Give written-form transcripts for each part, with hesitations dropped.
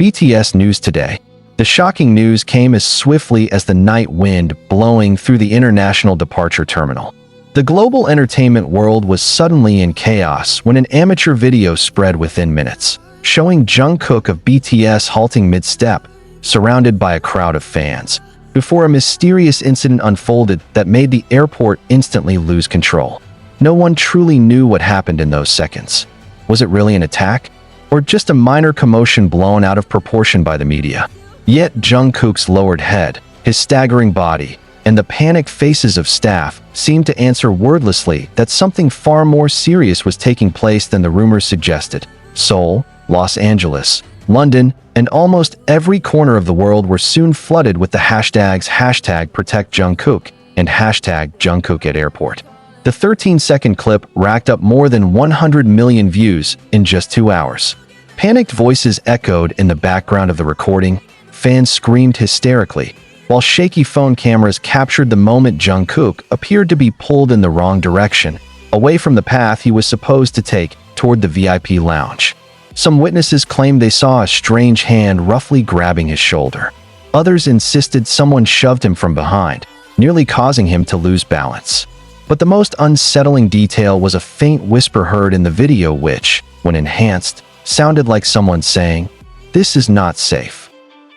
BTS News Today. The shocking news came as swiftly as the night wind blowing through the international departure terminal. The global entertainment world was suddenly in chaos when an amateur video spread within minutes, showing Jungkook of BTS halting mid-step, surrounded by a crowd of fans, before a mysterious incident unfolded that made the airport instantly lose control. No one truly knew what happened in those seconds. Was it really an attack? Or just a minor commotion blown out of proportion by the media? Yet Jungkook's lowered head, his staggering body, and the panicked faces of staff seemed to answer wordlessly that something far more serious was taking place than the rumors suggested. Seoul, Los Angeles, London, and almost every corner of the world were soon flooded with the hashtags #ProtectJungkook and #JungkookAtAirport. The 13-second clip racked up more than 100 million views in just 2 hours. Panicked voices echoed in the background of the recording. Fans screamed hysterically, while shaky phone cameras captured the moment Jungkook appeared to be pulled in the wrong direction, away from the path he was supposed to take toward the VIP lounge. Some witnesses claimed they saw a strange hand roughly grabbing his shoulder. Others insisted someone shoved him from behind, nearly causing him to lose balance. But the most unsettling detail was a faint whisper heard in the video which, when enhanced, sounded like someone saying, "This is not safe."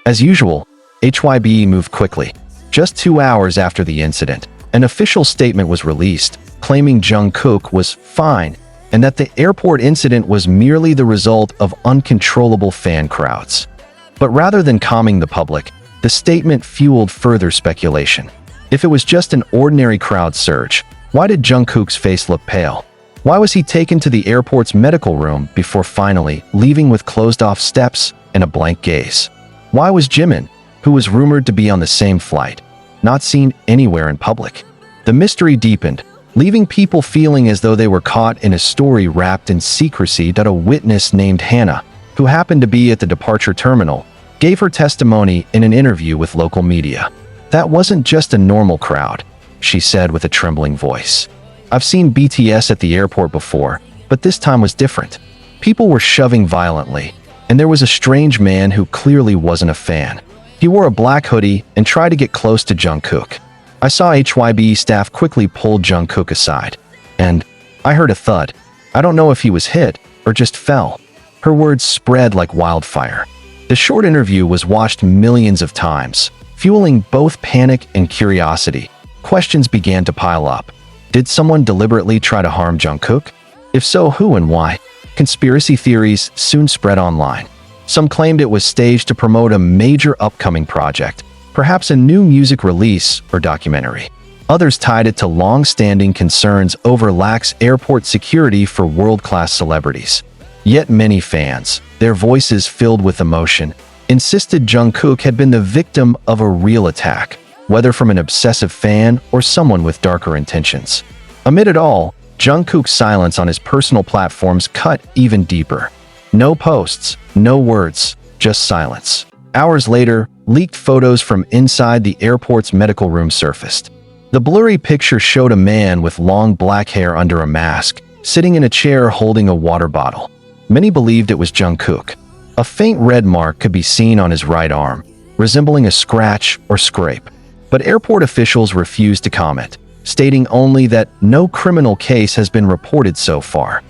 As usual, HYB moved quickly. Just 2 hours after the incident, an official statement was released, claiming Jungkook was fine and that the airport incident was merely the result of uncontrollable fan crowds. But rather than calming the public, the statement fueled further speculation. If it was just an ordinary crowd surge, why did Jungkook's face look pale? Why was he taken to the airport's medical room before finally leaving with closed-off steps and a blank gaze? Why was Jimin, who was rumored to be on the same flight, not seen anywhere in public? The mystery deepened, leaving people feeling as though they were caught in a story wrapped in secrecy. A witness named Hannah, who happened to be at the departure terminal, gave her testimony in an interview with local media. "That wasn't just a normal crowd," she said with a trembling voice. "I've seen BTS at the airport before, but this time was different. People were shoving violently, and there was a strange man who clearly wasn't a fan. He wore a black hoodie and tried to get close to Jungkook. I saw HYB staff quickly pull Jungkook aside, and I heard a thud. I don't know if he was hit or just fell." Her words spread like wildfire. The short interview was watched millions of times, fueling both panic and curiosity. Questions began to pile up. Did someone deliberately try to harm Jungkook? If so, who and why? Conspiracy theories soon spread online. Some claimed it was staged to promote a major upcoming project, perhaps a new music release or documentary. Others tied it to long-standing concerns over lax airport security for world-class celebrities. Yet many fans, their voices filled with emotion, insisted Jungkook had been the victim of a real attack, whether from an obsessive fan or someone with darker intentions. Amid it all, Jungkook's silence on his personal platforms cut even deeper. No posts, no words, just silence. Hours later, leaked photos from inside the airport's medical room surfaced. The blurry picture showed a man with long black hair under a mask, sitting in a chair holding a water bottle. Many believed it was Jungkook. A faint red mark could be seen on his right arm, resembling a scratch or scrape. But airport officials refused to comment, stating only that no criminal case has been reported so far.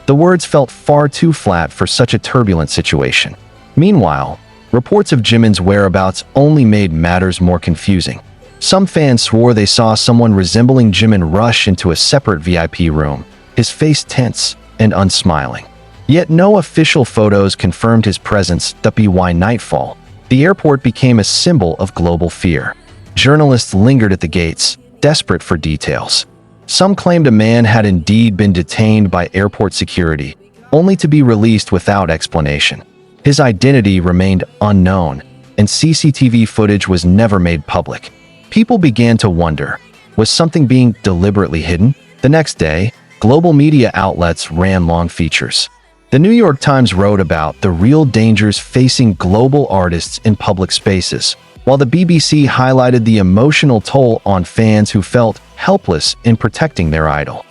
The words felt far too flat for such a turbulent situation. Meanwhile, reports of Jimin's whereabouts only made matters more confusing. Some fans swore they saw someone resembling Jimin rush into a separate VIP room, his face tense and unsmiling. Yet no official photos confirmed his presence. By nightfall, the airport became a symbol of global fear. Journalists lingered at the gates, desperate for details. Some claimed a man had indeed been detained by airport security, only to be released without explanation. His identity remained unknown, and CCTV footage was never made public. People began to wonder, was something being deliberately hidden? The next day, global media outlets ran long features. The New York Times wrote about the real dangers facing global artists in public spaces, while the BBC highlighted the emotional toll on fans who felt helpless in protecting their idol.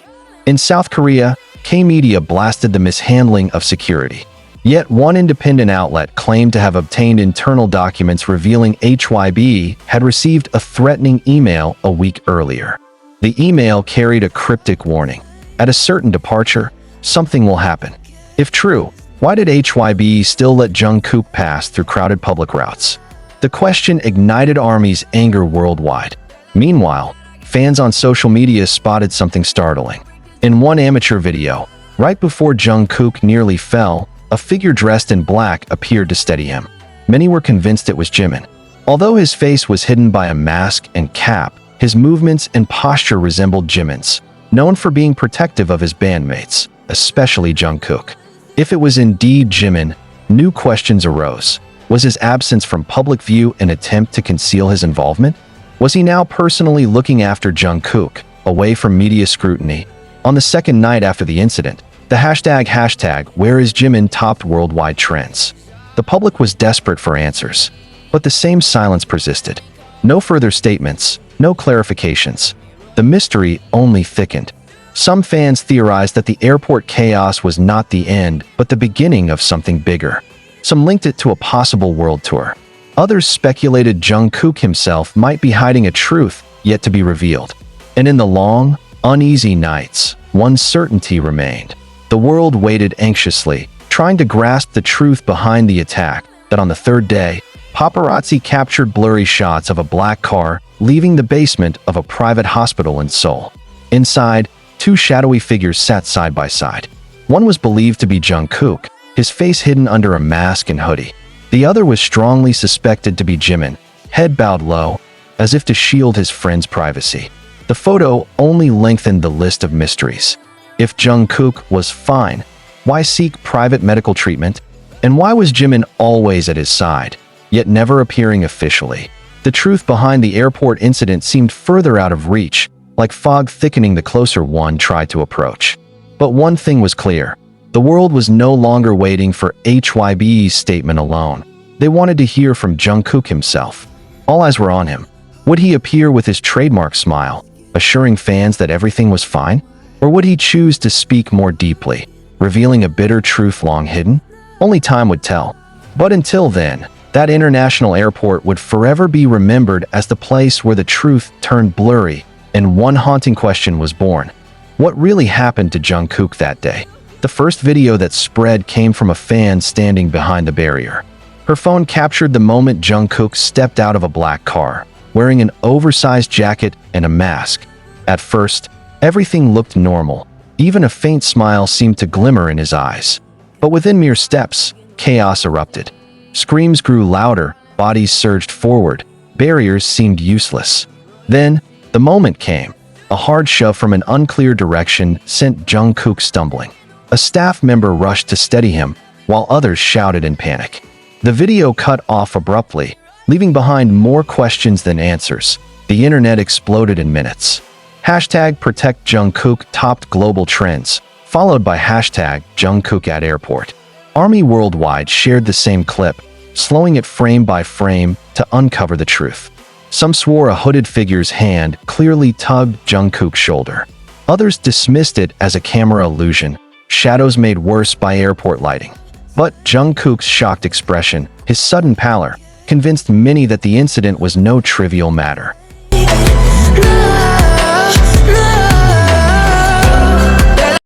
In South Korea, K-media blasted the mishandling of security. Yet one independent outlet claimed to have obtained internal documents revealing HYB had received a threatening email a week earlier. The email carried a cryptic warning. At a certain departure, something will happen. If true, why did HYB still let Jungkook pass through crowded public routes? The question ignited ARMY's anger worldwide. Meanwhile, fans on social media spotted something startling. In one amateur video, right before Jungkook nearly fell, a figure dressed in black appeared to steady him. Many were convinced it was Jimin. Although his face was hidden by a mask and cap, his movements and posture resembled Jimin's, known for being protective of his bandmates, especially Jungkook. If it was indeed Jimin, new questions arose. Was his absence from public view an attempt to conceal his involvement? Was he now personally looking after Jungkook, away from media scrutiny? On the second night after the incident, the hashtag Where is Jimin topped worldwide trends. The public was desperate for answers, but the same silence persisted. No further statements, no clarifications. The mystery only thickened. Some fans theorized that the airport chaos was not the end, but the beginning of something bigger. Some linked it to a possible world tour. Others speculated Jungkook himself might be hiding a truth yet to be revealed. And in the long, uneasy nights, one certainty remained. The world waited anxiously, trying to grasp the truth behind the attack, that on the third day, paparazzi captured blurry shots of a black car leaving the basement of a private hospital in Seoul. Inside, two shadowy figures sat side by side. One was believed to be Jungkook, his face hidden under a mask and hoodie. The other was strongly suspected to be Jimin, head bowed low, as if to shield his friend's privacy. The photo only lengthened the list of mysteries. If Jungkook was fine, why seek private medical treatment? And why was Jimin always at his side, yet never appearing officially? The truth behind the airport incident seemed further out of reach, like fog thickening the closer one tried to approach. But one thing was clear. The world was no longer waiting for HYB's statement alone. They wanted to hear from Jungkook himself. All eyes were on him. Would he appear with his trademark smile, assuring fans that everything was fine? Or would he choose to speak more deeply, revealing a bitter truth long hidden? Only time would tell. But until then, that international airport would forever be remembered as the place where the truth turned blurry, and one haunting question was born. What really happened to Jungkook that day? The first video that spread came from a fan standing behind the barrier. Her phone captured the moment Jungkook stepped out of a black car, wearing an oversized jacket and a mask. At first, everything looked normal. Even a faint smile seemed to glimmer in his eyes. But within mere steps, chaos erupted. Screams grew louder, bodies surged forward, barriers seemed useless. Then, the moment came. A hard shove from an unclear direction sent Jungkook stumbling. A staff member rushed to steady him, while others shouted in panic. The video cut off abruptly, leaving behind more questions than answers. The internet exploded in minutes. Hashtag Protect Jungkook topped global trends, followed by hashtag Jungkook at airport. ARMY worldwide shared the same clip, slowing it frame by frame to uncover the truth. Some swore a hooded figure's hand clearly tugged Jungkook's shoulder. Others dismissed it as a camera illusion, shadows made worse by airport lighting. But Jungkook's shocked expression, his sudden pallor, convinced many that the incident was no trivial matter.